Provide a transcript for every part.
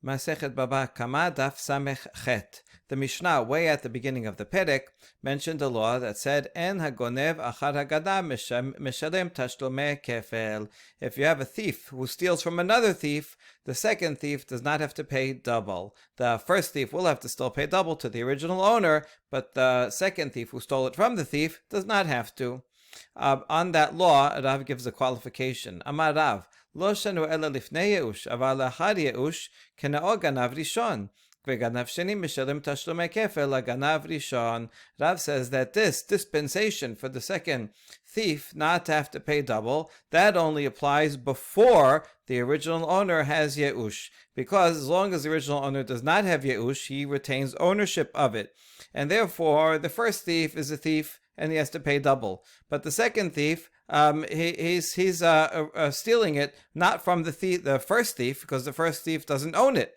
Masechet Baba Kama Daf Samech Chet. The Mishnah, way at the beginning of the Perek, mentioned a law that said, En hagonev achar hagada meshalem tashlomei kefel. If you have a thief who steals from another thief, the second thief does not have to pay double. The first thief will have to still pay double to the original owner, but the second thief who stole it from the thief does not have to. On that law, Rav gives a qualification. Amar Rav, Lo shanu ela lifnei yeush, aval lachar yeush, kenao ganav rishon. Rav says that this dispensation for the second thief not to have to pay double, that only applies before the original owner has yeush. Because as long as the original owner does not have yeush, he retains ownership of it. And therefore, the first thief is a thief and he has to pay double. But the second thief, he's stealing it not from the first thief, because the first thief doesn't own it.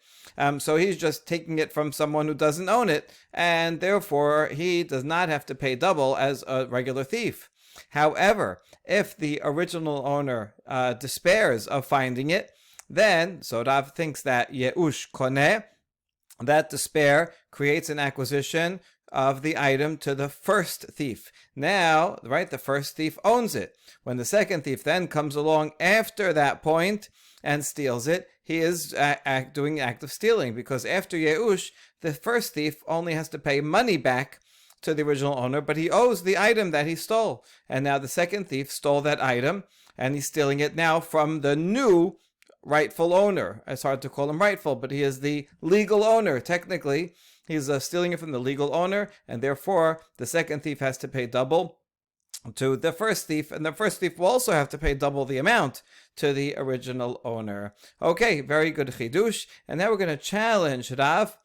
So he's just taking it from someone who doesn't own it, and therefore he does not have to pay double as a regular thief. However, if the original owner despairs of finding it, then, so Rav thinks that Yeush Koneh, that despair creates an acquisition of the item to the first thief. Now, right, the first thief owns it. When the second thief then comes along after that point and steals it, he is doing an act of stealing, because after Yeush, the first thief only has to pay money back to the original owner, but he owes the item that he stole. And now the second thief stole that item, and he's stealing it now from the new rightful owner. It's hard to call him rightful, but he is the legal owner. Technically, he's stealing it from the legal owner, and therefore the second thief has to pay double to the first thief, and the first thief will also have to pay double the amount to the original owner. Okay, very good chidush. And now we're going to challenge Rav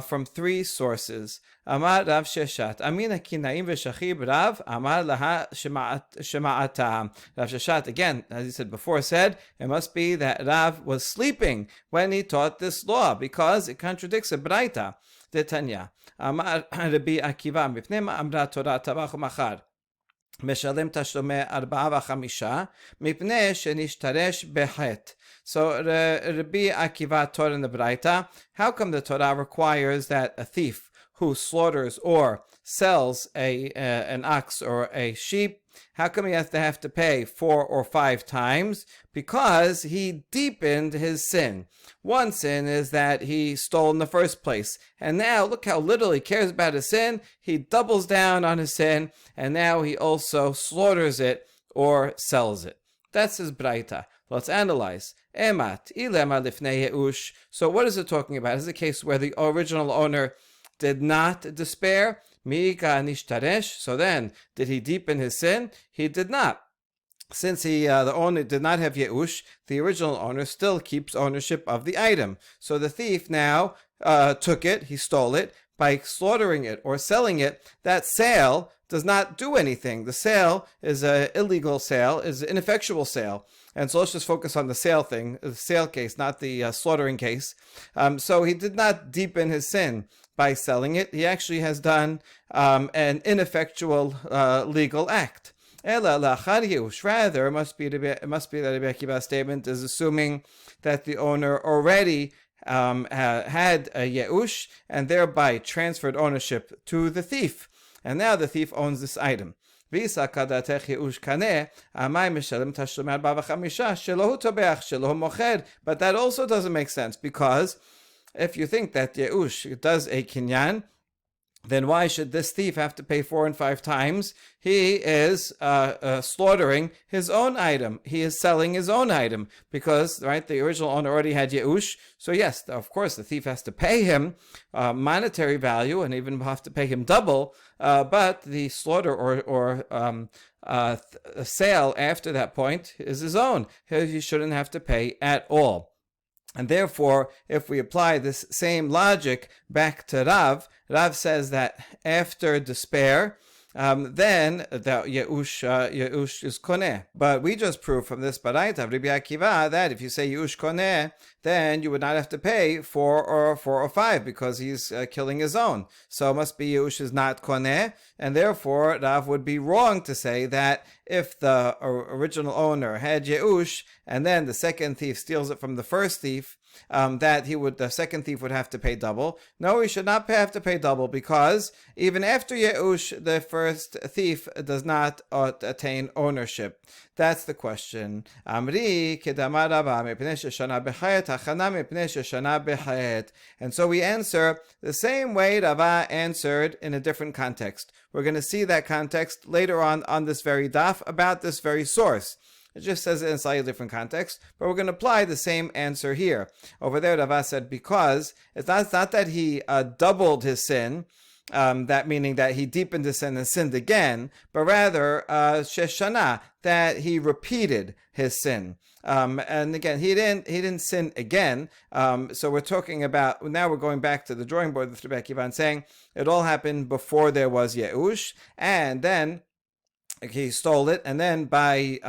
from three sources. Amar Rav Sheshat, Amina kinaim v'shachib Rav, Amar laha shema'ata. Rav Sheshat, again, as he said before, said it must be that Rav was sleeping when he taught this law, because it contradicts a braita. Detanya, Amar Rabbi Akiva, mipnei amra Torah tabach u'machar. משלם תשלומי 4 ו5 מפני שנשתרש בחטא. So Rabbi Akiva taught in the Braita, how come the Torah requires that a thief who slaughters or sells an ox or a sheep, how come he has to have to pay 4 or 5 times? Because he deepened his sin. One sin is that he stole in the first place. And now, look how little he cares about his sin. He doubles down on his sin, and now he also slaughters it or sells it. That's his braita. Let's analyze. Emat, ilema lifnei yeush. So what is it talking about? Is it a case where the original owner did not despair? Mika nishtaresh. So then, did he deepen his sin? He did not. Since the owner did not have Yeush, the original owner still keeps ownership of the item. So the thief now took it, he stole it. By slaughtering it or selling it, that sale does not do anything. The sale is an illegal sale, is an ineffectual sale. And so let's just focus on the sale thing, the sale case, not the slaughtering case. So he did not deepen his sin by selling it. He actually has done an ineffectual legal act. Rather, it must be that Rabbi Akiva's statement is assuming that the owner already had a Yeush and thereby transferred ownership to the thief. And now the thief owns this item. But that also doesn't make sense, because if you think that Yeush does a kinyan, then why should this thief have to pay 4 and 5 times? He is slaughtering his own item. He is selling his own item, because, right, the original owner already had Yeush. So yes, of course, the thief has to pay him monetary value and even have to pay him double. But the slaughter or sale after that point is his own. He shouldn't have to pay at all. And therefore, if we apply this same logic back to Rav says that after despair, then the Yeush is koneh. But we just proved from this baraita of Rabbi Akiva that if you say Yeush koneh, then you would not have to pay 4 or 5, because he's killing his own. So it must be Yeush is not koneh, and therefore Rav would be wrong to say that if the original owner had Yeush and then the second thief steals it from the first thief, that the second thief would have to pay double. No, he should not have to pay double, because even after Yeush, the first thief does not attain ownership. That's the question. Amri kedamar Rava mipnei sheshana b'chayet hachana mipnei sheshana b'chayet. And so we answer the same way Rava answered in a different context. We're going to see that context later on this very daf about this very source. It just says it in a slightly different context, but we're going to apply the same answer here. Over there, Rava said, because it's not that he doubled his sin, that meaning that he deepened his sin and sinned again, but rather sheshana, that he repeated his sin. And again, he didn't sin again. So we're talking about, now we're going back to the drawing board with Rabbi Akiva and saying it all happened before there was Yeush, and then he stole it, and then by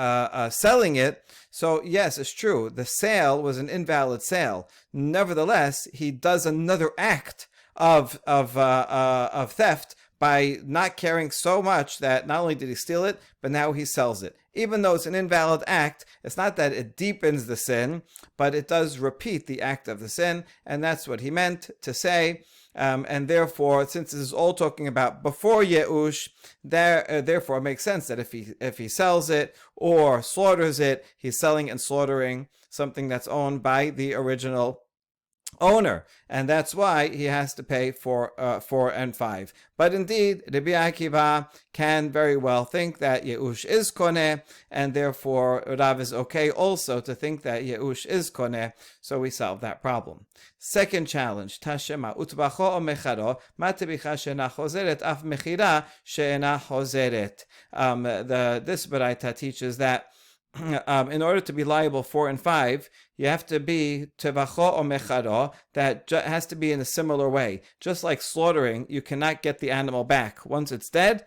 selling it, so yes, it's true, the sale was an invalid sale. Nevertheless, he does another act of theft by not caring so much that not only did he steal it, but now he sells it. Even though it's an invalid act, it's not that it deepens the sin, but it does repeat the act of the sin, and that's what he meant to say. And therefore, since this is all talking about before Yeush, therefore it makes sense that if he sells it or slaughters it, he's selling and slaughtering something that's owned by the original owner, and that's why he has to pay 4 and 5. But indeed, Rabbi Akiva can very well think that Yeush is koneh, and therefore Rav is okay also to think that Yeush is koneh, so we solve that problem. Second challenge, Tashema utbacho o mecharo matabicha she'ena chozeret af mechira she'ena chozeret. This baraita teaches that in order to be liable 4 and 5, you have to be tevacho or mecharo, that has to be in a similar way. Just like slaughtering, you cannot get the animal back. Once it's dead,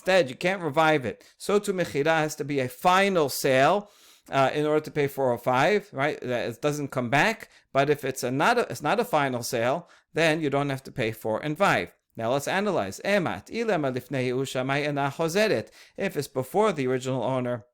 you can't revive it. So to mechira has to be a final sale in order to pay 4 or 5, right? That it doesn't come back. But if it's not a final sale, then you don't have to pay 4 and 5. Now let's analyze. If it's before the original owner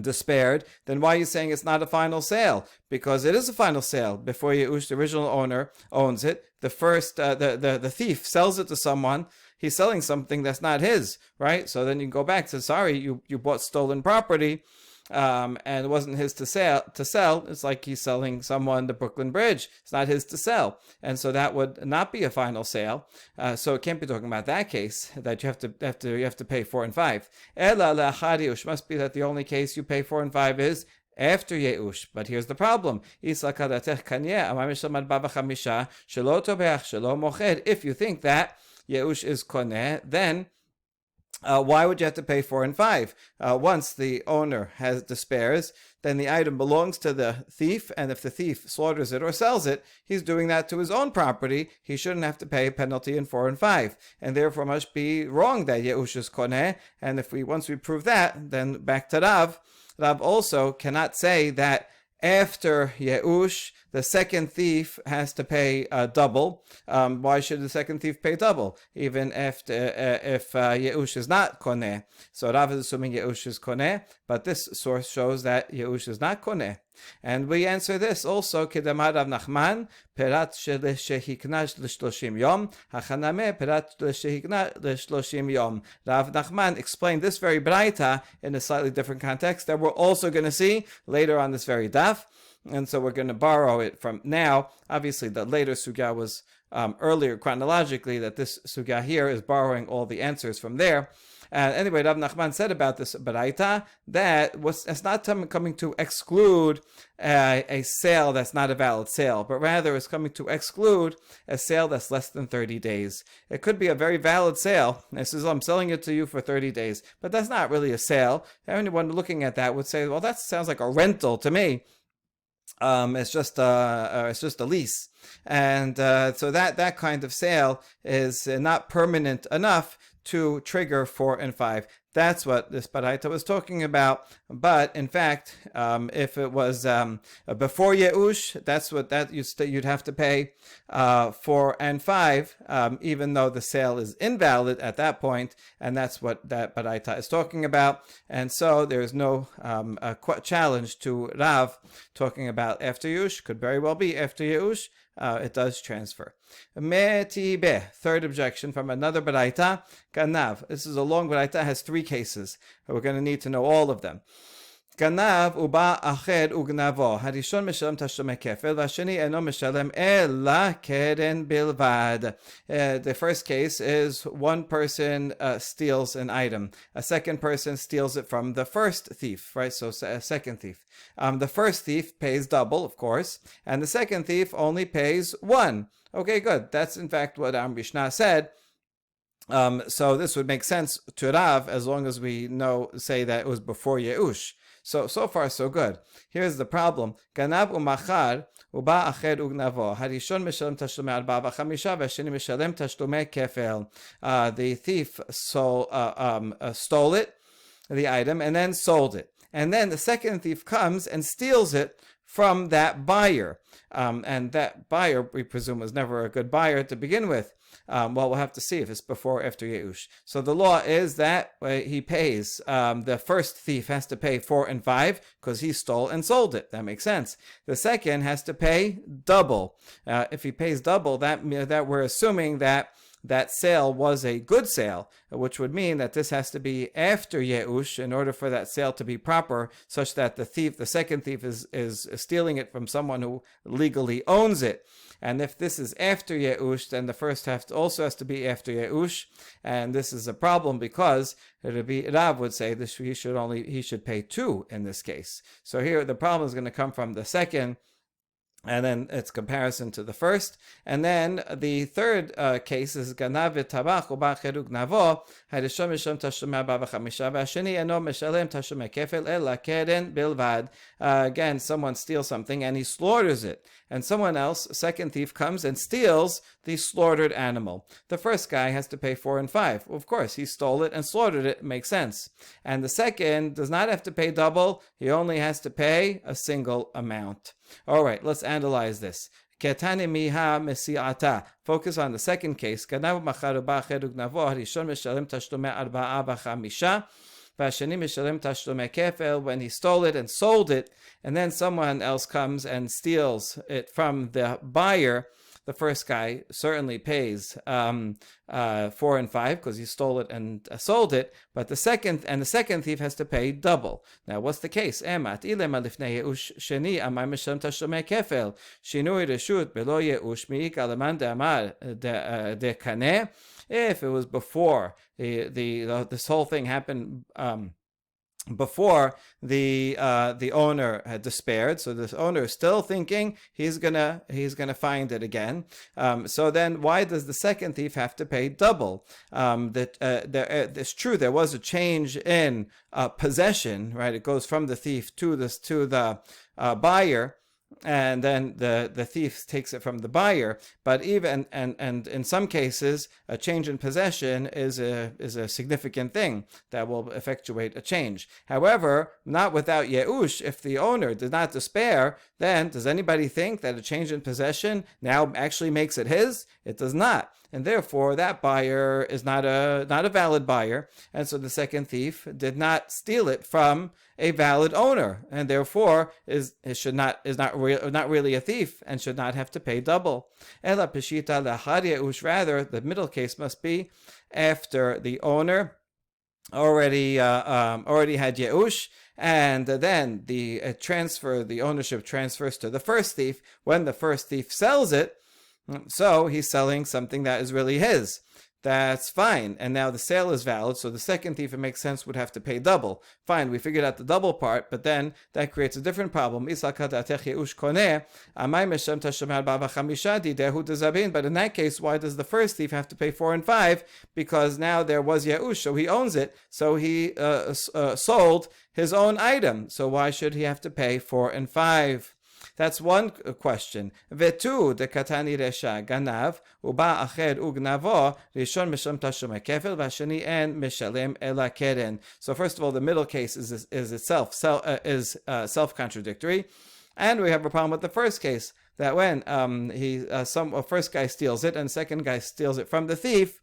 despaired, then why are you saying it's not a final sale? Because it is a final sale. Before Yeush, the original owner owns it. The first, the thief sells it to someone. He's selling something that's not his, right? So then you can go back to, sorry, you bought stolen property, and it wasn't his to sell. It's like he's selling someone the Brooklyn Bridge. It's not his to sell, and so that would not be a final sale. So it can't be talking about that case that you have to pay 4 and 5. Ela le'achar Yeush, must be that the only case you pay 4 and 5 is after Yeush. But here's the problem: if you think that Yeush is koneh, then why would you have to pay 4 and 5? Once the owner despairs, then the item belongs to the thief, and if the thief slaughters it or sells it, he's doing that to his own property. He shouldn't have to pay a penalty in 4 and 5, and therefore must be wrong that Yeush is koneh. And once we prove that, then back to Rav also cannot say that after Yeush, the second thief has to pay double. Why should the second thief pay double, even if Yeush is not koneh? So Rav is assuming Yeush is koneh, but this source shows that Yeush is not koneh. And we answer this also, Kedamar Rav Nachman, Perat shehiknash l'shloshim yom, hachaname perat shehiknash l'shloshim yom. Rav Nachman explained this very braita in a slightly different context that we're also going to see later on this very daf. And so we're going to borrow it from now. Obviously, the later sugya was earlier chronologically, that this sugya here is borrowing all the answers from there. Anyway, Rav Nachman said about this baraita that it's not coming to exclude a sale that's not a valid sale, but rather it's coming to exclude a sale that's less than 30 days. It could be a very valid sale. It says, I'm selling it to you for 30 days, but that's not really a sale. Anyone looking at that would say, well, that sounds like a rental to me. It's just a lease, and so that kind of sale is not permanent enough to trigger 4 and 5. That's what this baraita was talking about. But in fact, if it was before Yeush, that's what you'd have to pay 4 and 5, even though the sale is invalid at that point, and that's what that baraita is talking about. And so there is no challenge to Rav talking about after Yeush. Could very well be after Yeush. It does transfer. Metibeh, third objection from another baraita, Ganav. This is a long baraita, has 3 cases. We're going to need to know all of them. Ganav uba ached ugnavo. Harishon meshalem tashlumei kefel, v'hasheni eno meshalem ela keren bilvad. The first case is one person steals an item. A second person steals it from the first thief, right? So a second thief. The first thief pays double, of course, and the second thief only pays 1. Okay, good. That's in fact what our Mishnah said. So this would make sense to Rav as long as we say that it was before Yeush. So far so good. Here's the problem. Ganav umachar uba ached ugnavo. Harishon meshalem tashlumei 4 ו-5 והשני meshalem tashlumei kefel. The thief stole it, the item, and then sold it. And then the second thief comes and steals it from that buyer. And that buyer, we presume, was never a good buyer to begin with. We'll have to see if it's before or after Yeush. So the law is that he pays. The first thief has to pay 4 and 5 because he stole and sold it. That makes sense. The second has to pay double. If he pays double, that we're assuming that sale was a good sale, which would mean that this has to be after Yeush in order for that sale to be proper, such that the second thief is stealing it from someone who legally owns it. And if this is after Yeush, then the first also has to be after Yeush, and this is a problem because Rav would say this he should pay 2 in this case. So here the problem is going to come from the second, and then it's comparison to the first. And then the third case is Ganav v'tabach uba ached ugnavo. Harishon meshalem tashlumei 4 ו-5 והשני eno meshalem tashlumei kefel ela keren bilvad. Again, someone steals something and he slaughters it. And someone else, second thief, comes and steals the slaughtered animal. The first guy has to pay 4 and 5. Of course, he stole it and slaughtered it. It makes sense. And the second does not have to pay double. He only has to pay a single amount. All right, let's analyze this. Ketane miha mesiata. Focus on the second case. Ganav machar uba ached ugnavo. Harishon meshalem tashlumei 4 ו-5. V'hasheni meshalem tashlumei kefel. When he stole it and sold it, and then someone else comes and steals it from the buyer, the first guy certainly pays 4 and 5 because he stole it and sold it, but the second thief has to pay double. Now, what's the case? Emat ilema lifnei yeush sheni amar meshalem tashlumei kefel shinui reshut belo yeush miika leman de'amar de'kaneh. If it was before this whole thing happened before the owner had despaired, so this owner is still thinking he's gonna find it again. So then, why does the second thief have to pay double? It's true there was a change in possession, right? It goes from the thief to the buyer. And then the thief takes it from the buyer. But even and in some cases, a change in possession is a significant thing that will effectuate a change. However, not without Yeush. If the owner did not despair, then does anybody think that a change in possession now actually makes it his? It does not. And therefore, that buyer is not a valid buyer, and so the second thief did not steal it from a valid owner, and therefore is not really a thief and should not have to pay double. Ela peshita lachar Yeush. Rather, the middle case must be after the owner already had Yeush, and then the ownership transfers to the first thief when the first thief sells it. So he's selling something that is really his. That's fine. And now the sale is valid, so the second thief, it makes sense, would have to pay double. Fine, we figured out the double part, but then that creates a different problem. But in that case, why does the first thief have to pay 4 and 5? Because now there was Yeush, so he owns it, so he sold his own item. So why should he have to pay 4 and 5? That's one question. Vetu de katani resha ganav uba acher ugnavo rishon misham tashum kefil vashani and mishalem ela keren. So first of all, the middle case is itself self-contradictory, and we have a problem with the first case, that when first guy steals it and the second guy steals it from the thief,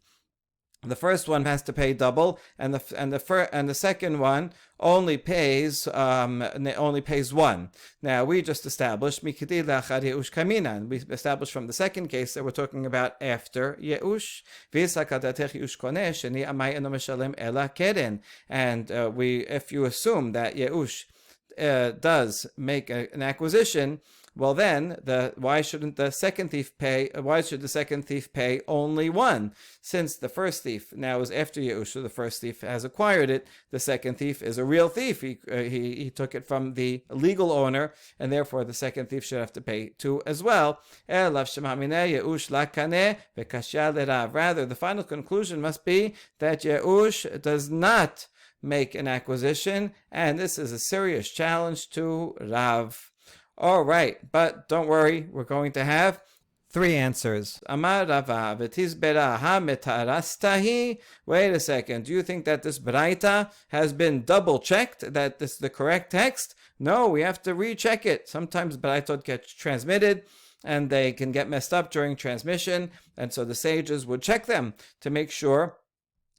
the first one has to pay double, and the second one only pays one. Now we just established we established from the second case that we're talking about after Yeush. And if you assume that Yeush does make an acquisition, well then, why should the second thief pay only one? Since the first thief now is after Yeush, so the first thief has acquired it, the second thief is a real thief. He took it from the legal owner, and therefore the second thief should have to pay two as well. Rather, the final conclusion must be that Yeush does not make an acquisition, and this is a serious challenge to Rav. All right, but don't worry, we're going to have three answers. Amar Rava v'tizbera ha-metarastahi. Wait a second, do you think that this Baraita has been double checked, that this is the correct text? No, we have to recheck it. Sometimes Baraitot get transmitted and they can get messed up during transmission, and so the sages would check them to make sure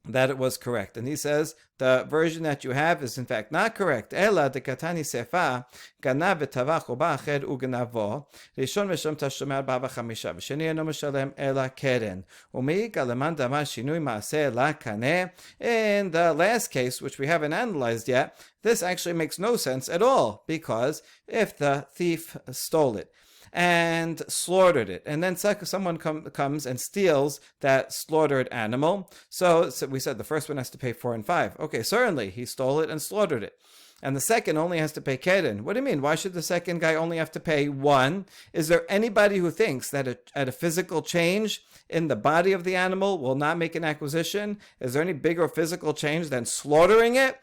that it was correct. And he says the version that you have is in fact not correct. Ela de katani sefa ganav v'tavach uba acher ugnavo rishon misham tashumar bava chamisha v'sheni eno mishalem ela keren umeik aleman damar shinui maaseh la kaneh. In the last case, which we haven't analyzed yet, this actually makes no sense at all, because if the thief stole it and slaughtered it, and then someone comes and steals that slaughtered animal, so we said the first one has to pay 4 and 5. Okay, certainly he stole it and slaughtered it, and the second only has to pay keren. What do you mean? Why should the second guy only have to pay 1? Is there anybody who thinks that a physical change in the body of the animal will not make an acquisition? Is there any bigger physical change than slaughtering it?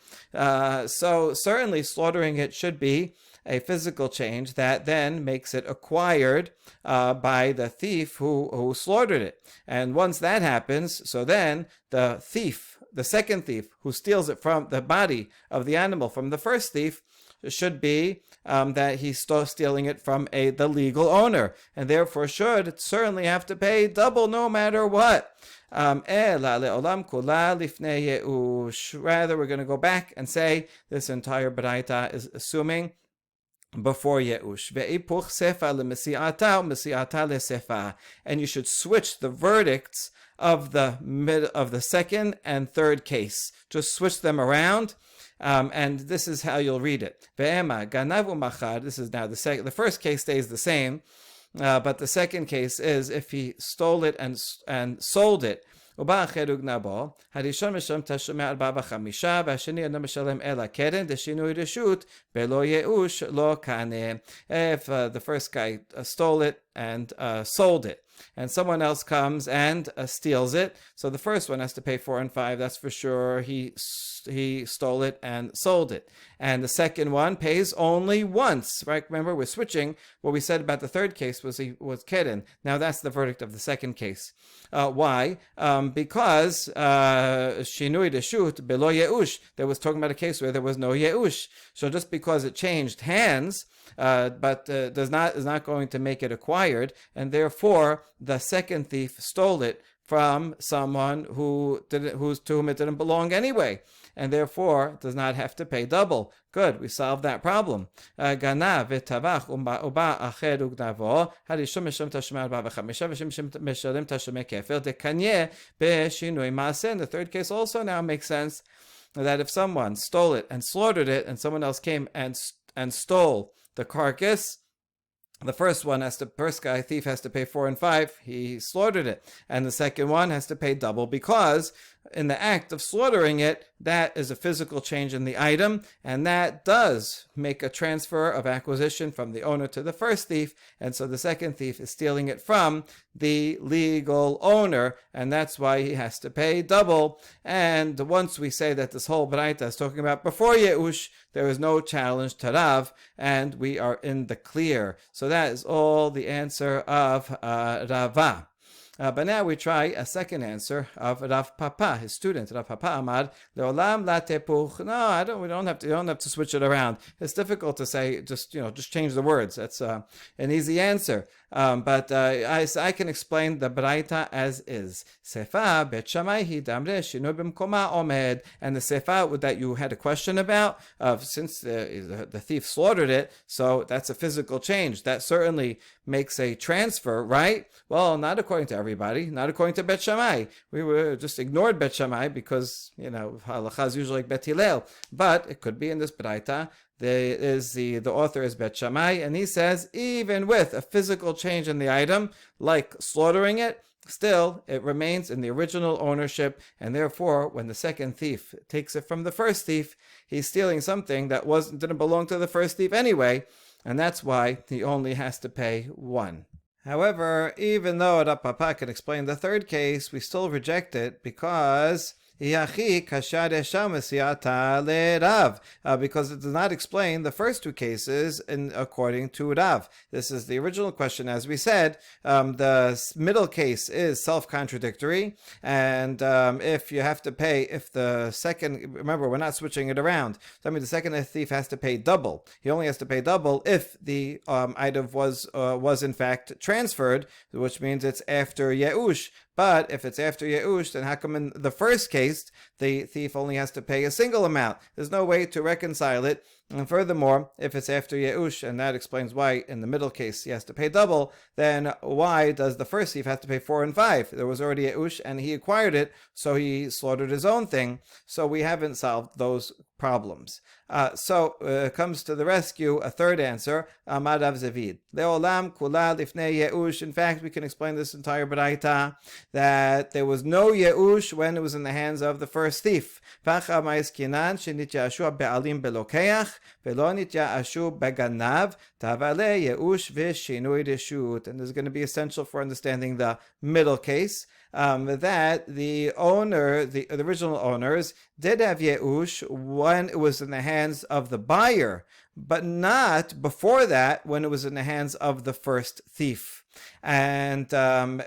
So certainly slaughtering it should be a physical change that then makes it acquired by the thief who slaughtered it. And once that happens, so then the thief, the second thief who steals it from the body of the animal from the first thief, should be that he's stealing it from the legal owner, and therefore should certainly have to pay double no matter what. Rather, we're going to go back and say this entire Baraita is assuming before Yeush. And you should switch the verdicts of the second and third case. Just switch them around. And this is how you'll read it. This is now the first case stays the same, but the second case is if he stole it and sold it. ובא אחר וגנבו, הראשון משלם תשלומי 4 ו5, והשני אינו משלם אלא קרן, דשינוי רשות, בלא ייאוש, לא קנה. If the first guy stole it and sold it, and someone else comes and steals it, so the first one has to pay 4 and 5, that's for sure. He stole it and sold it. And the second one pays only once, right? Remember, we're switching. What we said about the third case was keren. Now that's the verdict of the second case. Why? Because shinui reshut belo yeush. There was talking about a case where there was no yeush. So just because it changed hands, but is not going to make it acquired, and therefore the second thief stole it from someone to whom it didn't belong anyway, and therefore does not have to pay double. Good, we solved that problem. Ganav v'tavach uba acher ugnavo harishon mishalem tashumei 4 ו5 והשני משלם תשלומי כפל דקניה בשינוי מעשה. And the third case also now makes sense, that if someone stole it and slaughtered it, and someone else came and stole the carcass, the first thief has to pay 4 and 5. He slaughtered it, and the second one has to pay double because in the act of slaughtering it, that is a physical change in the item, and that does make a transfer of acquisition from the owner to the first thief, and so the second thief is stealing it from the legal owner, and that's why he has to pay double. And once we say that this whole Braita is talking about before Yeush, there is no challenge to Rav, and we are in the clear. So that is all the answer of Rava. But now we try a second answer of Rav Papa, his student. Rav Papa Amar, Leolam la tepuch. No, you don't have to switch it around. It's difficult to say, just change the words. That's an easy answer. But I can explain the Braita as is. Sefa bet Shammai hi damre shinu b'mkoma omed. And the sefa that you had a question about, since the thief slaughtered it, so that's a physical change. That certainly makes a transfer, right? Well, not according to everybody, not according to Bet Shammai. We were just ignored Bet Shammai because, halacha is usually like Bet Hillel. But it could be in this Braita. The author is Bet Shammai, and he says even with a physical change in the item, like slaughtering it, still it remains in the original ownership, and therefore when the second thief takes it from the first thief, he's stealing something that didn't belong to the first thief anyway, and that's why he only has to pay one. However, even though Rav Papa can explain the third case, we still reject it because because it does not explain the first two cases according to Rav. This is the original question, as we said. The middle case is self-contradictory, and if you have to pay, if the second, remember, we're not switching it around. So, the second thief has to pay double. He only has to pay double if the item was in fact transferred, which means it's after Yeush. But if it's after Yeush, then how come in the first case, the thief only has to pay a single amount? There's no way to reconcile it. And furthermore, if it's after Yeush, and that explains why in the middle case he has to pay double, then why does the first thief have to pay 4 and 5? There was already Yeush, and he acquired it, so he slaughtered his own thing. So we haven't solved those problems. So comes to the rescue a third answer, Amar Rav Zavid. Leolam kula lifnei Yeush. In fact, we can explain this entire Braita that there was no Yeush when it was in the hands of the first thief. Pacha ma'eskinan shenityashu be'alim belokeach velo nityashu beganav tavale Yeush v'shinui reshut. And this is going to be essential for understanding the middle case. That the owner, the original owners, did have Yeush when it was in the hands of the buyer, but not before that when it was in the hands of the first thief. And so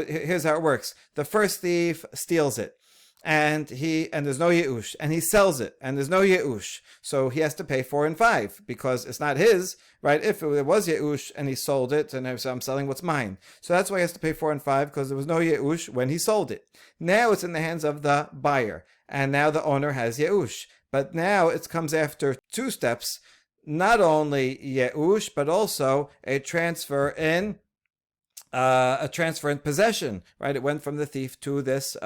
here's how it works. The first thief steals it, and there's no Yeush, and he sells it, and there's no Yeush, so he has to pay 4 and 5 because it's not his, right? If it was Yeush and he sold it, and so I'm selling what's mine, so that's why he has to pay 4 and 5 because there was no Yeush when he sold it. Now it's in the hands of the buyer, and now the owner has Yeush, but now it comes after 2 steps, not only Yeush but also a transfer in possession, right? It went from the thief to this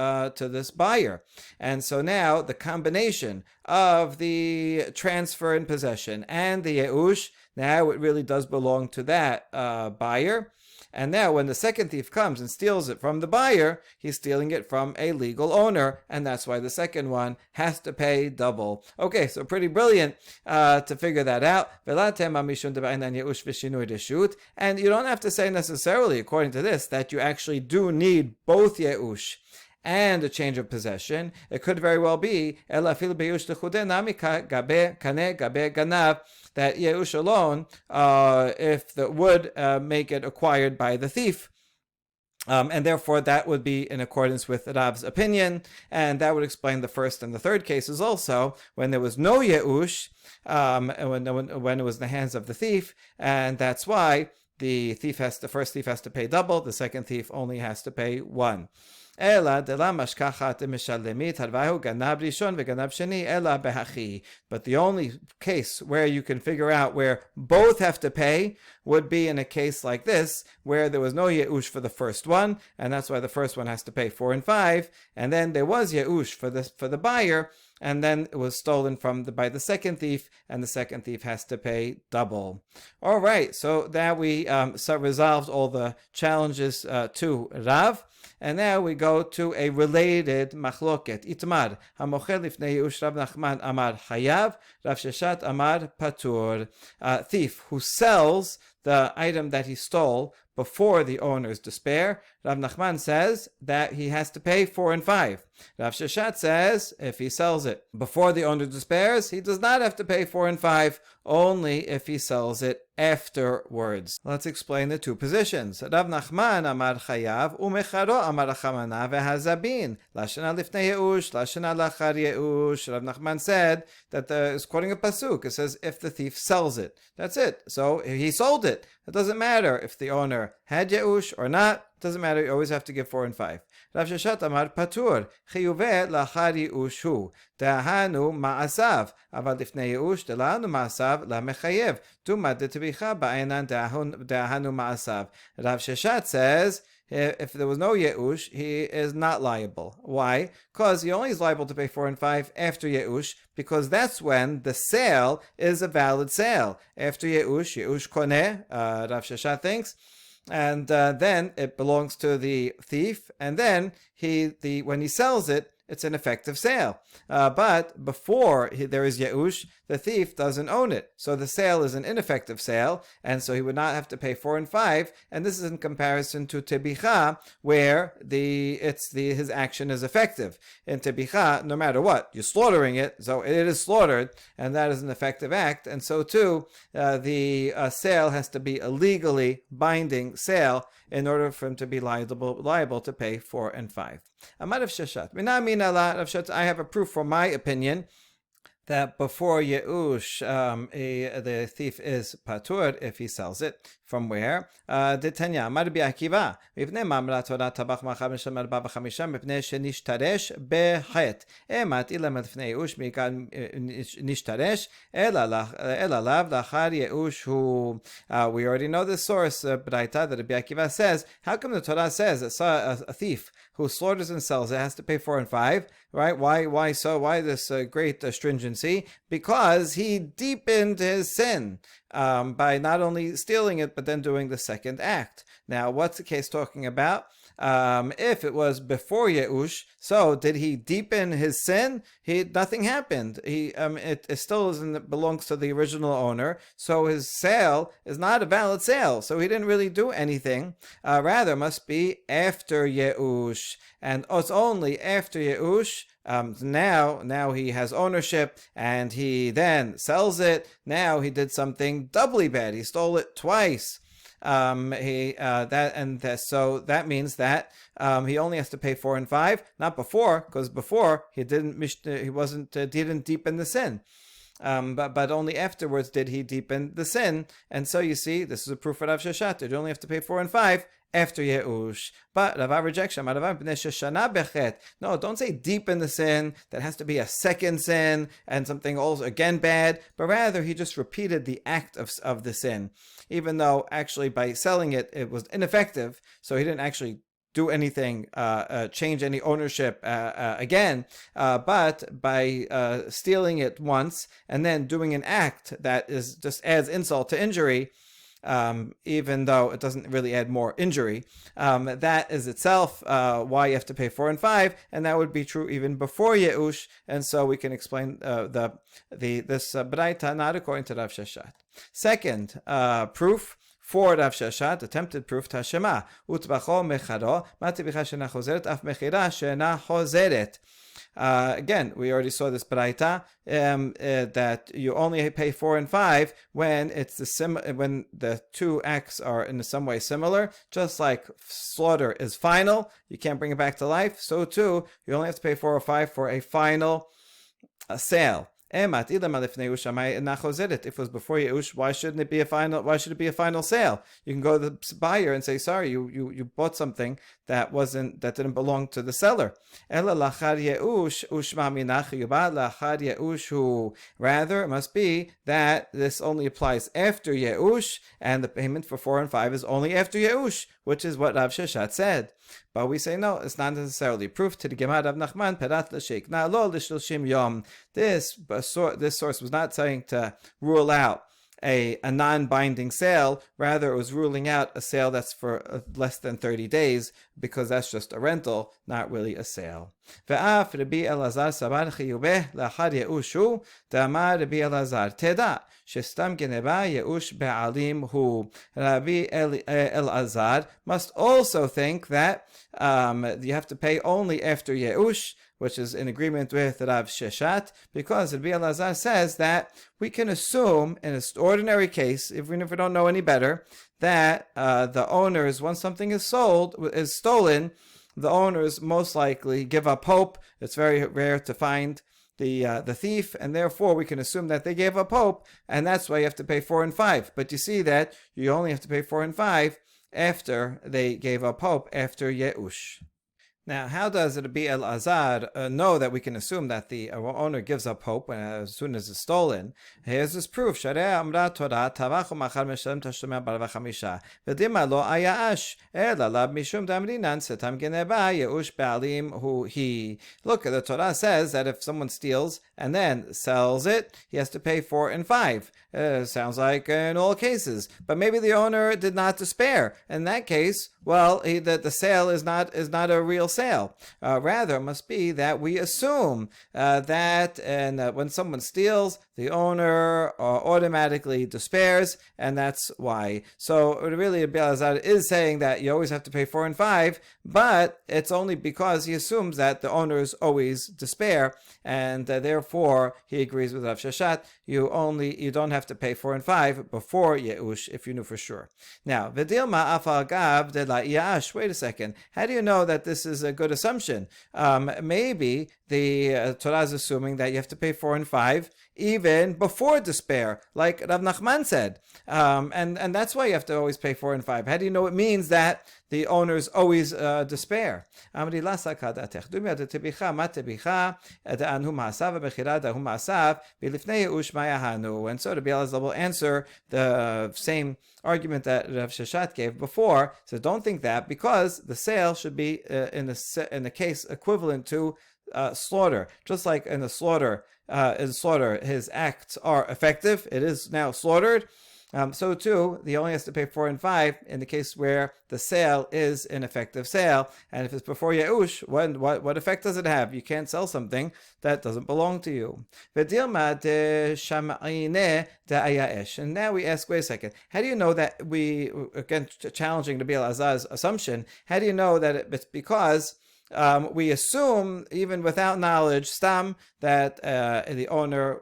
buyer, and so now the combination of the transfer in possession and the Yeush, now it really does belong to that buyer. And now when the second thief comes and steals it from the buyer, he's stealing it from a legal owner, and that's why the second one has to pay double. Okay, so pretty brilliant to figure that out. And you don't have to say necessarily, according to this, that you actually do need both Yeush and a change of possession. It could very well be that Yeush alone, if that would make it acquired by the thief. And therefore that would be in accordance with Rav's opinion, and that would explain the first and the third cases also, when there was no Yeush, when it was in the hands of the thief, and that's why the first thief has to pay double, the second thief only has to pay 1. But the only case where you can figure out where both have to pay, would be in a case like this, where there was no Yeush for the first one, and that's why the first one has to pay 4 and 5, and then there was Yeush for the buyer, and then it was stolen by the second thief, and the second thief has to pay double. All right, so now we resolved all the challenges to Rav, and now we go to a related machloket. Itmar, hamochel lifnei Yeush Rav Nachman amar hayav, Rav Sheshat amar patur. Thief who sells the item that he stole before the owner's despair, Rav Nachman says that he has to pay 4 and 5. Rav Sheshat says if he sells it before the owner despairs, he does not have to pay 4 and 5, only if he sells it afterwards. Let's explain the two positions. Rav Nachman amar chayav umecharo amar chamana vehazabin lashana lifnei yeush lashana lachar yeush. Rav Nachman said that is quoting a pasuk. It says if the thief sells it, that's it. So he sold it. It doesn't matter if the owner had yeush or not. It doesn't matter. You always have to give 4 and 5. Rav Sheshat amar patur chiyuve lachar yeushu dahanu ma'asav aval lifnei yeush delanu ma'asav lamechayev tuma detbicha ba'enan dahanu ma'asav. Rav Sheshat says if there was no Yeush, he is not liable. Why? Because he only is liable to pay 4 and 5 after Yeush, because that's when the sale is a valid sale. After Yeush koneh, Rav Sheshat thinks, and then it belongs to the thief, and then when he sells it, it's an effective sale. But before there is Yeush, the thief doesn't own it. So the sale is an ineffective sale, and so he would not have to pay 4 and 5. And this is in comparison to Tebicha, where his action is effective. In Tebicha, no matter what, you're slaughtering it, so it is slaughtered, and that is an effective act. And so too, the sale has to be a legally binding sale in order for him to be liable to pay 4 and 5. Amar Rav Sheshat, I have a proof for my opinion that before Yeush, the thief is patur if he sells it. From where? Detanya, Amar Rabbi Akiva, Mipnei Mamra Torah Tabach Machav Mishal Merba B'Chamisha Mipnei Shenishtaresh Behet. Emat Ilam Lifnei Yeush Mikan Nishtaresh Ela Lav Lachar Yeush Hu. We already know the source, Braita, that Rabbi Akiva says, how come the Torah says that a thief who slaughters and sells it has to pay 4 and 5? Right? Why so? Why this great stringency? Because he deepened his sin by not only stealing it, but then doing the second act. Now, what's the case talking about? If it was before Yeush, so did he deepen his sin? Nothing happened. It still belongs to the original owner, so his sale is not a valid sale. So he didn't really do anything. Rather, must be after Yeush, and it's only after Yeush. Now he has ownership, and he then sells it. Now he did something doubly bad. He stole it twice. So that means that he only has to pay 4 and 5, not before, because before he didn't deepen the sin. But only afterwards did he deepen the sin. And so you see, this is a proof for Rav Sheshat. You only have to pay 4 and 5 after Yeush. But Rava rejection. No, don't say deepen the sin. That has to be a second sin and something also again bad. But rather, he just repeated the act of the sin, even though actually by selling it, it was ineffective. So he didn't actually do anything, change any ownership again, but by stealing it once and then doing an act that is just adds insult to injury, even though it doesn't really add more injury, that is itself why you have to pay 4 and 5, and that would be true even before Yeush, and so we can explain this Braita not according to Rav Sheshat. Second proof for Rav Sheshat, attempted proof, Tashema, Utbacho mecharo, matibicha shena chozeret, af mechira shena chozeret. Again, we already saw this Braita, that you only pay 4 and 5 when when the two acts are in some way similar. Just like slaughter is final, you can't bring it back to life. So too, you only have to pay 4 or 5 for a final sale. If it was before Yeush, why shouldn't it be a final? Why should it be a final sale? You can go to the buyer and say, "Sorry, you bought something that didn't belong to the seller." Rather, it must be that this only applies after Yeush, and the payment for 4 and 5 is only after Yeush, which is what Rav Sheshet said. But we say no, it's not necessarily proof to the Gemara of Nachman Perat l'Sheik. Now, lo l'Shilshim Yom. This source was not saying to rule out a non-binding sale. Rather, it was ruling out a sale that's for less than 30 days, because that's just a rental, not really a sale. Ve'af Rabbi Elazar sabar chiyubeh la'achar ye'ushu da'amar Rabbi Elazar teda shestam geneba ye'ush be'alim hu. Rabbi Elazar must also think that you have to pay only after ye'ush, which is in agreement with Rav Sheshet, because Rabbi Elazar says that we can assume in an ordinary case, even if we don't know any better, that the owners, once something is stolen, the owners most likely give up hope. It's very rare to find the thief, and therefore we can assume that they gave up hope, and that's why you have to pay 4 and 5. But you see that you only have to pay 4 and 5 after they gave up hope, after Yeush. Now, how does Rabbi Elazar know that we can assume that the owner gives up hope as soon as it's stolen? Here's this proof. Sharei amra Torah tavach u'machar meshalem tashlumei bar v'chamisha v'dima lo ayash ela lab mishum damrinan setam geneba yeush ba'alim hu he. Look, the Torah says that if someone steals and then sells it, he has to pay 4 and 5. Sounds like in all cases, but maybe the owner did not despair. In that case, well, the sale is not a real sale. Rather, it must be that we assume that when someone steals, the owner automatically despairs, and that's why. So really, Rabbi Elazar is saying that you always have to pay 4 and 5, but it's only because he assumes that the owners always despair, and therefore he agrees with Rav Sheshet. You don't have to pay 4 and 5 before Yeush if you knew for sure. Now, V'dilma afal gav de la Yash. Wait a second. How do you know that this is a good assumption? Maybe the Torah is assuming that you have to pay 4 and 5 even before despair, like Rav Nachman said. And that's why you have to always pay 4 and 5. How do you know it means that the owners always despair? And so Rabbi Elazar will answer the same argument that Rav Sheshet gave before. So don't think that, because the sale should be in the case equivalent to slaughter. Just like in the slaughter, his acts are effective. It is now slaughtered. So too, he only has to pay 4 and 5 in the case where the sale is an effective sale. And if it's before Yeush, what effect does it have? You can't sell something that doesn't belong to you. And now we ask, wait a second, how do you know that again, challenging Rabbi Elazar's assumption, how do you know that it's because we assume, even without knowledge, stam, that the owner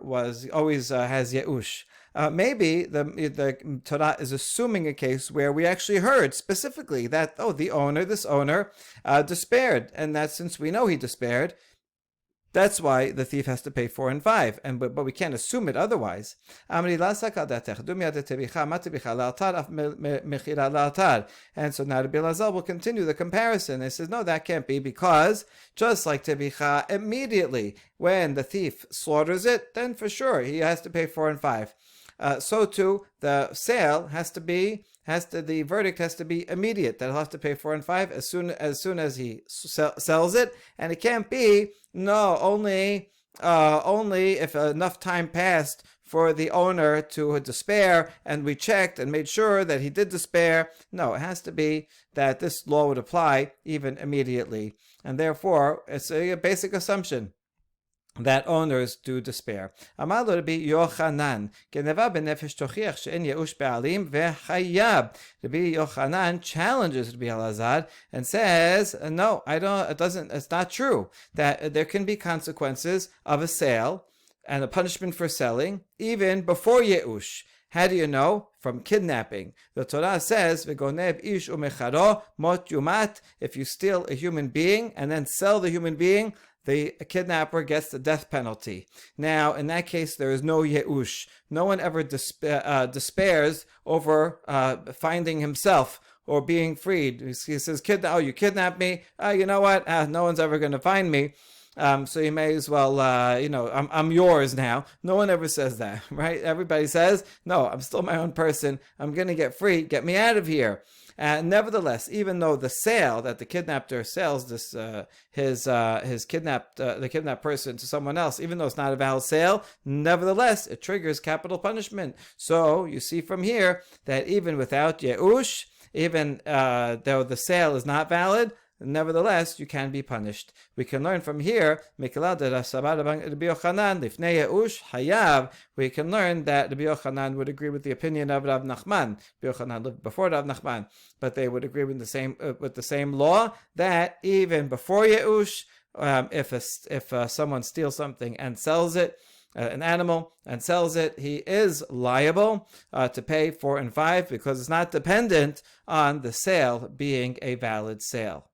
always has Yeush. Maybe the Torah is assuming a case where we actually heard specifically that, this owner despaired, and that since we know he despaired, that's why the thief has to pay 4 and 5, but we can't assume it otherwise. And so now Rabbi Elazar will continue the comparison. He says, no, that can't be, because just like tebicha, immediately when the thief slaughters it, then for sure he has to pay 4 and 5. So too, the sale the verdict has to be immediate. That he'll have to pay 4 and 5 as soon as he sells it, and it can't be only if enough time passed for the owner to despair, and we checked and made sure that he did despair. No, it has to be that this law would apply even immediately, and therefore it's a basic assumption that owners do despair. Amar lo Rabbi Yochanan, Geneva benefesh tochiach she'en yeush be'alim ve'chayab. Rabbi Yochanan challenges Rabbi Elazar and says, no, it's not true that there can be consequences of a sale and a punishment for selling even before Yeush. How do you know? From kidnapping. The Torah says, "V'goneb ish umecharo mot yumat." If you steal a human being and then sell the human being, the kidnapper gets the death penalty. Now, in that case, there is no yeush. No one ever despairs over finding himself or being freed. He says, you kidnapped me. You know what? No one's ever going to find me. So you may as well, I'm yours now. No one ever says that, right? Everybody says, no, I'm still my own person. I'm going to get free. Get me out of here. Nevertheless, even though the sale that the kidnapper sells this the kidnapped person to someone else, even though it's not a valid sale, nevertheless it triggers capital punishment. So you see from here that even without yeush, even though the sale is not valid, nevertheless, you can be punished. We can learn from here, we can learn that Rabbi Yochanan would agree with the opinion of Rav Nachman. Rabbi Yochanan lived before Rav Nachman, but they would agree with the same law that even before Yeush, if someone steals something and sells it, an animal, and sells it, he is liable to pay 4 and 5 because it's not dependent on the sale being a valid sale.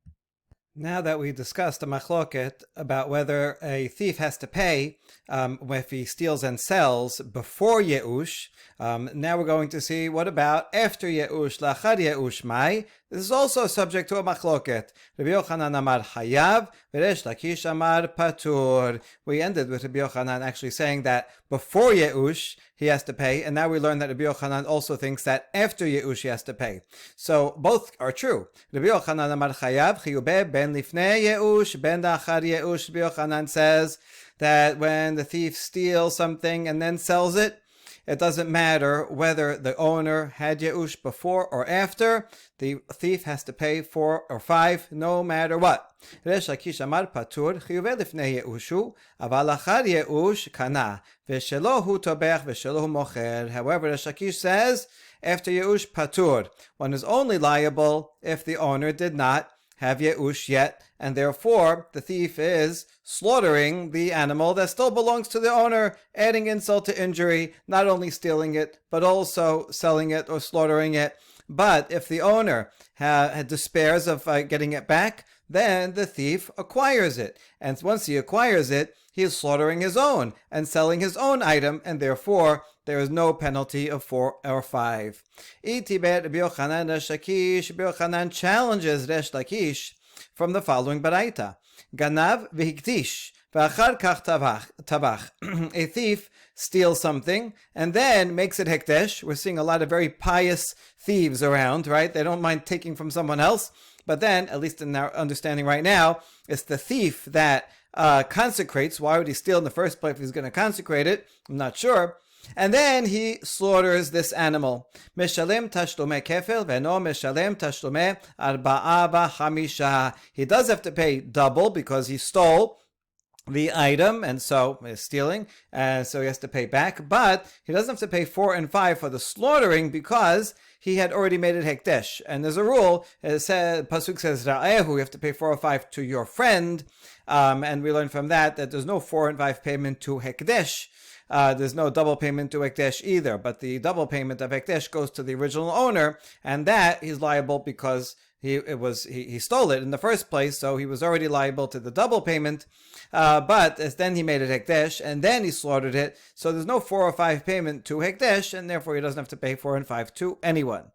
Now that we discussed a machloket about whether a thief has to pay if he steals and sells before Yeush, now we're going to see what about after Yeush, lachar Yeush mai. This is also subject to a machloket. Rabbi Yochanan amar hayav, v'resh Lakish amar patur. We ended with Rabbi Yochanan actually saying that before Yeush he has to pay, and now we learn that Rabbi Yochanan also thinks that after Yeush he has to pay. So both are true. Rabbi Yochanan amar hayav, chiyubeh ben lifnei Yeush, ben lachar Yeush. Rabbi Yochanan says that when the thief steals something and then sells it, it doesn't matter whether the owner had Yeush before or after. The thief has to pay 4 or 5, no matter what. Resh Lakish amar patur chiyuveh lifnei Yeushu, aval lachar Yeush kana, v'shelo hu tobech v'shelo hu mocher. However, Resh Lakish says, after Yeush patur, one is only liable if the owner did not have Yeush yet, and therefore the thief is slaughtering the animal that still belongs to the owner, adding insult to injury, not only stealing it, but also selling it or slaughtering it. But if the owner despairs of getting it back, then the thief acquires it. And once he acquires it, he is slaughtering his own and selling his own item, and therefore there is no penalty of 4 or 5. Itibet Rabbi Yochanan Resh Lakish. Rabbi Yochanan challenges Resh Lakish from the following baraita: Ganav v'hiktish v'achar kach tabach. A thief steals something and then makes it hekdesh. We're seeing a lot of very pious thieves around, right? They don't mind taking from someone else, but then, at least in our understanding right now, it's the thief that consecrates. Why would he steal in the first place if he's going to consecrate it? I'm not sure. And then he slaughters this animal. Meshalem tashlume kefel v'no meshalem tashlume arba'a v'chamisha. He does have to pay double because he stole the item, and so is stealing, and so he has to pay back. But he doesn't have to pay 4 and 5 for the slaughtering because he had already made it hekdesh. And there's a rule. Pasuk says ra'ehu, you have to pay 4 or 5 to your friend, and we learn from that there's no 4 and 5 payment to hekdesh. There's no double payment to Hekdesh either, but the double payment of Hekdesh goes to the original owner, and that he's liable because he stole it in the first place, so he was already liable to the double payment. But then he made it Hekdesh, and then he slaughtered it, so there's no 4 or 5 payment to Hekdesh, and therefore he doesn't have to pay 4 and 5 to anyone.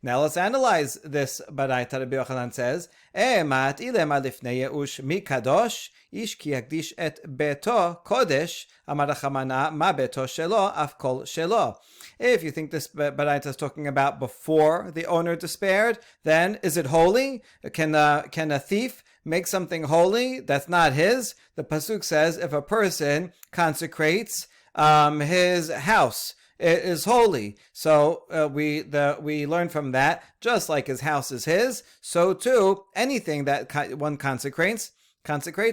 Now let's analyze this baraita. Rabbi Yochanan says, "Emat ilema lifnei Yeush mi kadosh ish ki yakdish et beto kodesh amar Rachamana ma beto shelo af kol shelo." If you think this baraita is talking about before the owner despaired, then is it holy? Can a thief make something holy that's not his? The pasuk says if a person consecrates his house, it is holy. So we learn from that, just like his house is his, so too anything that one consecrates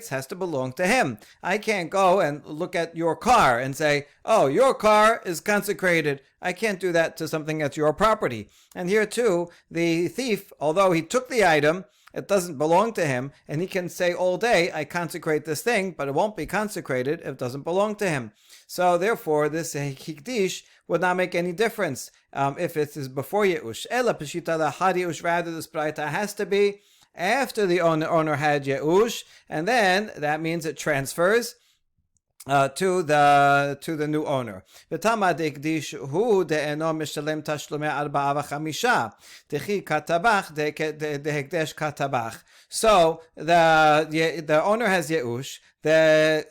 has to belong to him. I can't go and look at your car and say, oh, your car is consecrated. I can't do that to something that's your property. And here too, the thief, although he took the item, it doesn't belong to him, and he can say all day, I consecrate this thing, but it won't be consecrated if it doesn't belong to him. So therefore, this hikdish would not make any difference if it is before Yeush. Ela peshita lahad Yeush, rather this braita has to be after the owner had Yeush, and then that means it transfers to the new owner. V'tama deikdish hu de'eno mishalem tashlumei arba'a v'chamisha dechi katabach dehekdesh katabach. So the owner has Yeush, the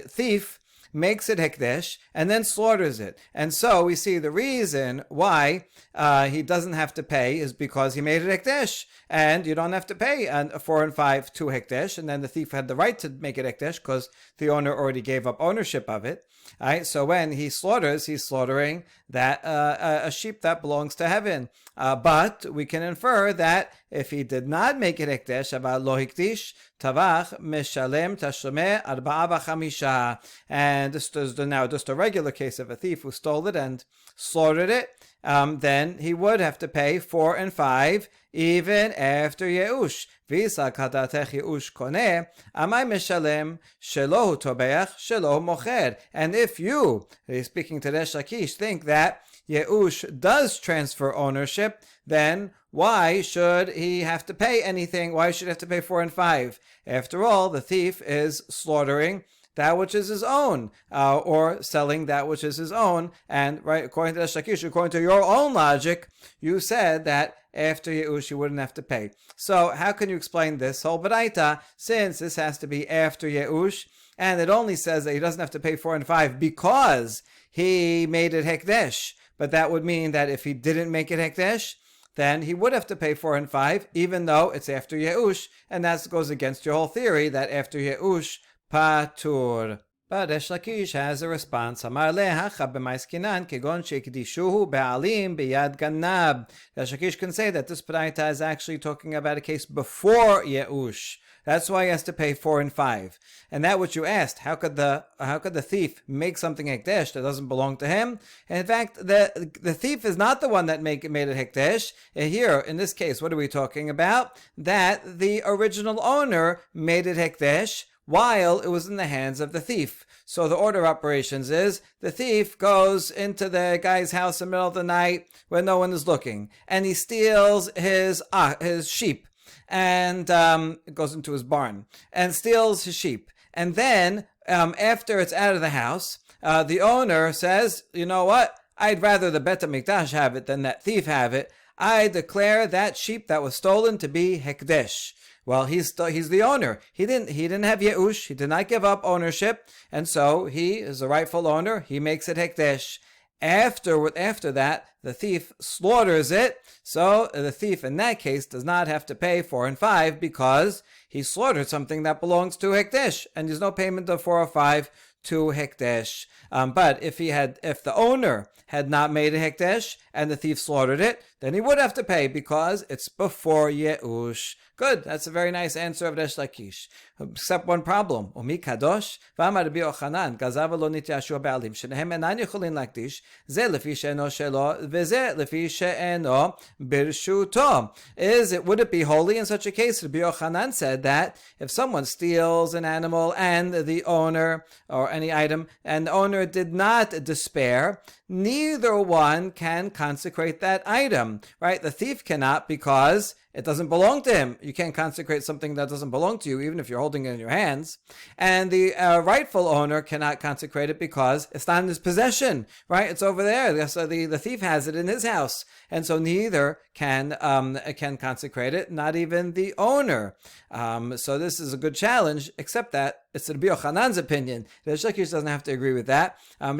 thief makes it hekdesh, and then slaughters it. And so we see the reason why he doesn't have to pay is because he made it hekdesh. And you don't have to pay 4 and 5 to hekdesh. And then the thief had the right to make it hekdesh because the owner already gave up ownership of it. All right? So when he slaughters, he's slaughtering that a sheep that belongs to heaven. But we can infer that if he did not make it hekdesh, about lo hikdish, tavach meshalem tashlumei arba'a v'chamisha. And this is now just a regular case of a thief who stole it and slaughtered it. Then he would have to pay 4 and 5 even after Yeush. Visa kadatech Yeush koneh, amai meshalem shelo tobeach shelo mocher. And if you, he's speaking to Resh Lakish, think that Yeush does transfer ownership, then why should he have to pay anything? Why should he have to pay 4 and 5? After all, the thief is slaughtering that which is his own, or selling that which is his own. And right, according to the Shakish, according to your own logic, you said that after Yeush you wouldn't have to pay. So how can you explain this whole baraita, since this has to be after Yeush, and it only says that he doesn't have to pay 4 and 5 because he made it hekdesh? But that would mean that if he didn't make it hekdesh, then he would have to pay 4 and 5, even though it's after Yeush, and that goes against your whole theory that after Yeush, patur. But Resh Lakish has a response. Amar lehacha b'maiskinan kegon shekdishuhu be'alim b'yad ganab. Resh Lakish can say that this paraita is actually talking about a case before Yeush. That's why he has to pay 4 and 5. And that what you asked, how could the thief make something hekdesh that doesn't belong to him? And in fact, the thief is not the one that made it hekdesh. Here, in this case, what are we talking about? That the original owner made it hekdesh while it was in the hands of the thief. So the order of operations is the thief goes into the guy's house in the middle of the night when no one is looking, and he steals his sheep, and goes into his barn and steals his sheep. And then after it's out of the house, the owner says, you know what? I'd rather the Bet HaMikdash have it than that thief have it. I declare that sheep that was stolen to be hekdesh. Well, he's the owner. He didn't have Yeush. He did not give up ownership, and so he is the rightful owner. He makes it hekdesh. After that, the thief slaughters it. So the thief in that case does not have to pay 4 and 5 because he slaughtered something that belongs to hekdesh, and there's no payment of 4 or 5 to hekdesh. But if the owner had not made a hekdesh and the thief slaughtered it, then he would have to pay because it's before Yeush. Good. That's a very nice answer of Resh Lakish. Except one problem. Umi kadosh v'amar Rabbi Yochanan gazav lo nityashu ba'alim shenehem enan yecholin lakdish ze lefi she'eno shelo v'ze lefi she'eno birshuto. Would it be holy in such a case? Rabbi Yochanan said that if someone steals an animal and the owner, or any item, and the owner did not despair, neither one can consecrate that item, right? The thief cannot because it doesn't belong to him. You can't consecrate something that doesn't belong to you, even if you're holding it in your hands. And the rightful owner cannot consecrate it because it's not in his possession, right? It's over there. So the thief has it in his house. And so neither can consecrate it, not even the owner. So this is a good challenge, except that it's Rabbi Yochanan's opinion. Resh Lakish doesn't have to agree with that. Resh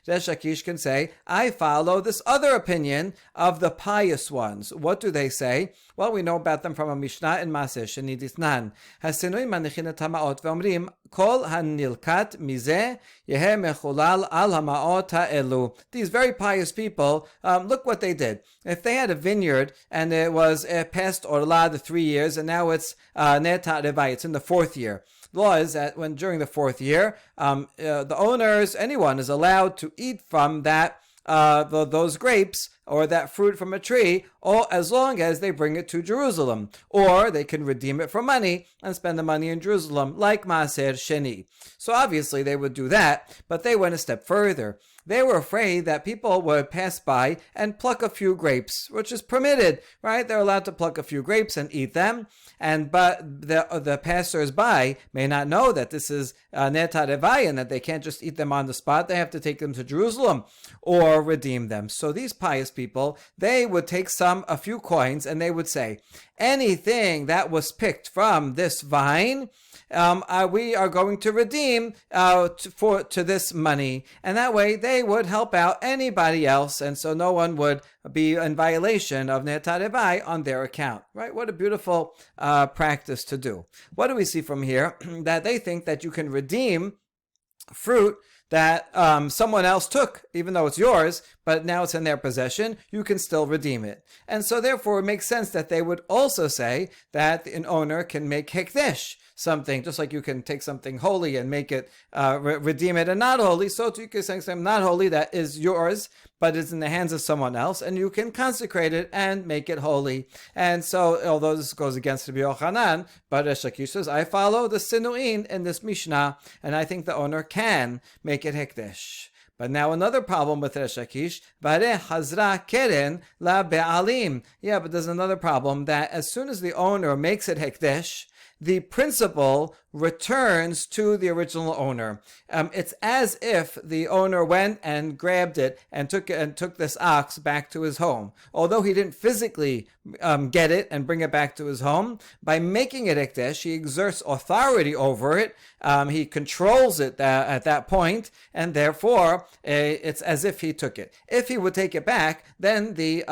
Lakish can say, I follow this other opinion of the pious ones. What do they say? Well, we know about them from a Mishnah in Maseh Sheni Ditnan. Hasinuim manichin et hamaot ve'omrim kol hanilkat mizeh yeheh mechulal al hamaot ha'elu. These very pious people, look what they did. If they had a vineyard and it was past Orla the 3 years, and now it's Neta Revai, it's in the 4th year. The law is that during the 4th year, the owners, anyone is allowed to eat from that those grapes or that fruit from a tree, or as long as they bring it to Jerusalem. Or they can redeem it for money and spend the money in Jerusalem, like Maaser Sheni. So obviously they would do that, but they went a step further. They were afraid that people would pass by and pluck a few grapes, which is permitted, right? They're allowed to pluck a few grapes and eat them, but the passers-by may not know that this is Ne'etat Evai and that they can't just eat them on the spot. They have to take them to Jerusalem or redeem them. So these pious people, they would take a few coins, and they would say, anything that was picked from this vine, we are going to redeem to this money, and that way they would help out anybody else, and so no one would be in violation of Ne'etat Evai on their account. Right? What a beautiful practice to do. What do we see from here? That they think that you can redeem fruit that someone else took, even though it's yours, but now it's in their possession, you can still redeem it. And so therefore it makes sense that they would also say that an owner can make hekdesh, something, just like you can take something holy and make it, redeem it and not holy, so too you can say something not holy that is yours, but is in the hands of someone else, and you can consecrate it and make it holy. And so, although this goes against Rabbi Yochanan, but Resh Lakish says, I follow the Sinuin in this Mishnah, and I think the owner can make it hekdesh. But now another problem with Resh Lakish, Vare Hazra Keren La Be'alim. Yeah, but there's another problem, that as soon as the owner makes it hekdesh, the principal returns to the original owner. It's as if the owner went and grabbed it and took this ox back to his home. Although he didn't physically get it and bring it back to his home, by making it hekdesh, he exerts authority over it. He controls it at that point, and therefore it's as if he took it. If he would take it back, then the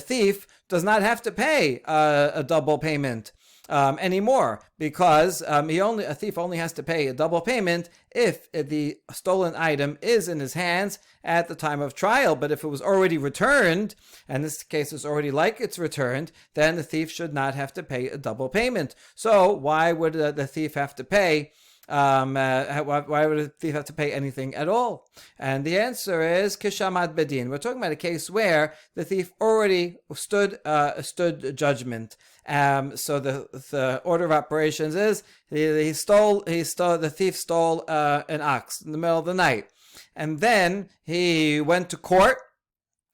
thief does not have to pay a double payment anymore, because a thief only has to pay a double payment if the stolen item is in his hands at the time of trial. But if it was already returned, and this case is already like it's returned, then the thief should not have to pay a double payment. So why would the thief have to pay? Why would a thief have to pay anything at all? And the answer is Kishamad Bedin. We're talking about a case where the thief already stood judgment. So the order of operations is the thief stole an ox in the middle of the night, and then he went to court.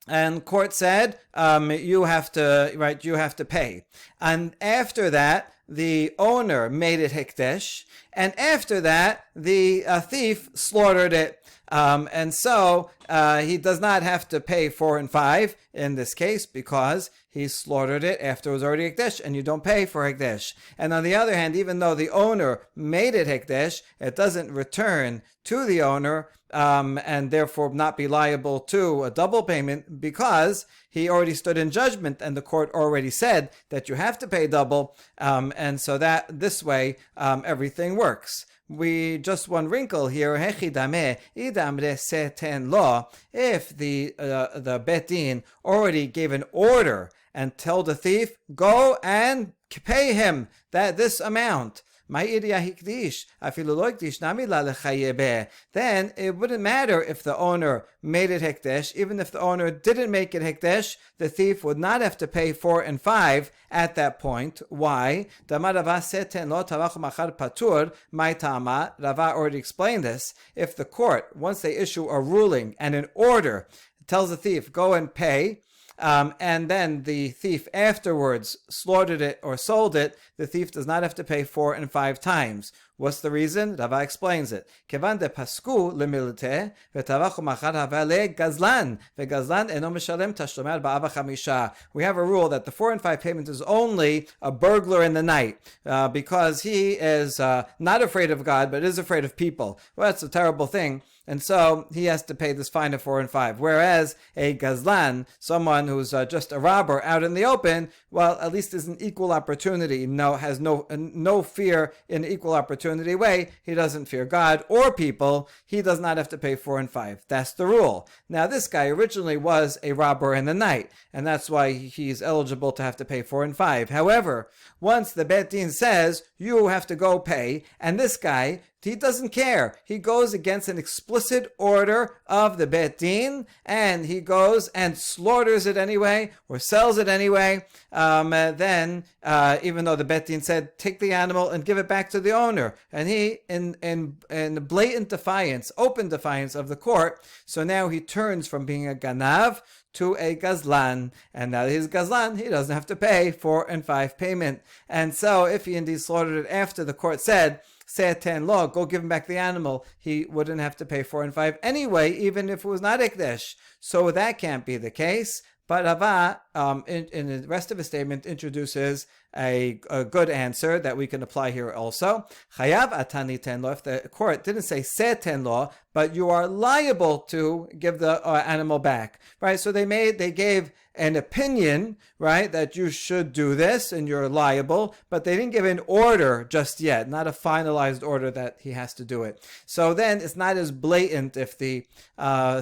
And court said, you have to pay. And after that, the owner made it hekdesh, and after that, the thief slaughtered it. And so he does not have to pay 4 and 5 in this case, because he slaughtered it after it was already hekdesh, and you don't pay for hekdesh. And on the other hand, even though the owner made it hekdesh, it doesn't return to the owner, and therefore not be liable to a double payment, because he already stood in judgment and the court already said that you have to pay double, and so that this way everything works. We just one wrinkle here. If the Bet Din already gave an order and told the thief, go and pay him this amount, then it wouldn't matter if the owner made it hekdesh. Even if the owner didn't make it hekdesh, the thief would not have to pay 4 and 5 at that point. Why? Rava already explained this. If the court, once they issue a ruling and an order, tells the thief, go and pay, and then the thief afterwards slaughtered it or sold it, the thief does not have to pay 4 and 5 times. What's the reason? Rava explains it. Kevan de pasku lemilite v'tavachu machar havale gazlan v'gazlan eno mishalem tashlomer ba'ava chamisha. We have a rule that the 4 and 5 payment is only a burglar in the night, because he is not afraid of God but is afraid of people. Well, that's a terrible thing. And so he has to pay this fine of 4 and 5. Whereas a gazlan, someone who's just a robber out in the open, well, at least is an equal opportunity. Has no fear in equal opportunity way. He doesn't fear God or people. He does not have to pay 4 and 5. That's the rule. Now, this guy originally was a robber in the night, and that's why he's eligible to have to pay 4 and 5. However, once the Bet Din says you have to go pay, and this guy he doesn't care. He goes against an explicit order of the Bet Din, and he goes and slaughters it anyway, or sells it anyway, then even though the Bet Din said, take the animal and give it back to the owner. And he, in blatant defiance, open defiance of the court, so now he turns from being a ganav to a gazlan, and now that he's gazlan, he doesn't have to pay 4 and 5 payment. And so if he indeed slaughtered it after the court said, say 10 law, go give him back the animal, he wouldn't have to pay 4 and 5 anyway, even if it was not ekdesh. So that can't be the case. But Rava, in the rest of his statement, introduces a good answer that we can apply here also. Chayav atani ten lo. If the court didn't say ten lo, but you are liable to give the animal back, right? So they gave an opinion, right, that you should do this and you're liable, but they didn't give an order just yet, not a finalized order that he has to do it. So then it's not as blatant if the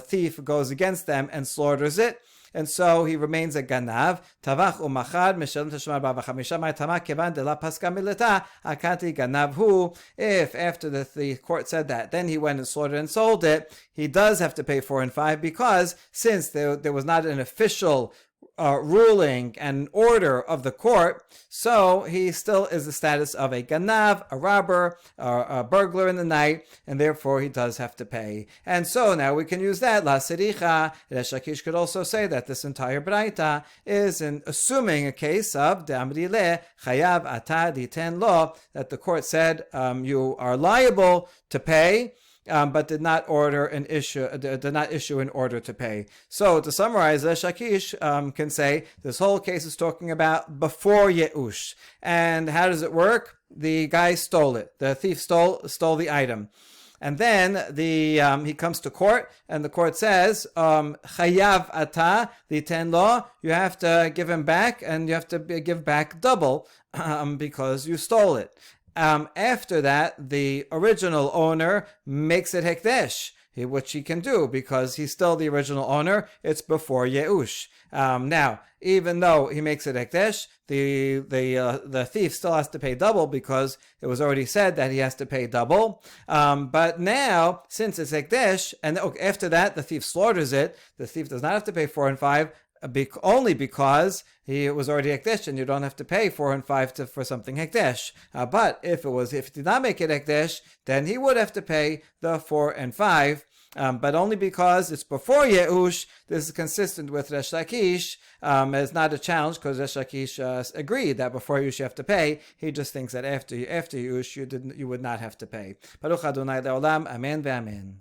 thief goes against them and slaughters it. And so he remains a ganav. Tavach umachad mishalim tashmar b'chamisha ma'itama kevan de la paska milita akati ganav hu. If after the court said that, then he went and slaughtered and sold it, he does have to pay 4 and 5 because since there was not an official ruling and order of the court, so he still is the status of a ganav, a robber, a burglar in the night, and therefore he does have to pay. And so now we can use that. La sericha. Resh Lakish could also say that this entire braita is assuming a case of de'amri le chayav ata diten lo, that the court said you are liable to pay, but did not issue an order to pay. So to summarize, Shakish can say this whole case is talking about before Yeush. And how does it work? The guy stole it. The thief stole the item. And then he comes to court, and the court says, Chayav ata liten lo, you have to give him back, and you have to give back double because you stole it. After that, the original owner makes it hekdesh, which he can do because he's still the original owner. It's before Yeush. Now, even though he makes it hekdesh, the thief still has to pay double because it was already said that he has to pay double. But now, since it's hekdesh, and after that the thief slaughters it, the thief does not have to pay 4 and 5. Only because he was already hekdesh, and you don't have to pay 4 and 5 for something hekdesh. But if it did not make it hekdesh, then he would have to pay the 4 and 5. But only because it's before Yeush. This is consistent with Resh Lakish. It's not a challenge because Resh Lakish agreed that before Yeush you have to pay. He just thinks that after Yeush you would not have to pay. Baruch Adonai le'olam. Amen ve'amen.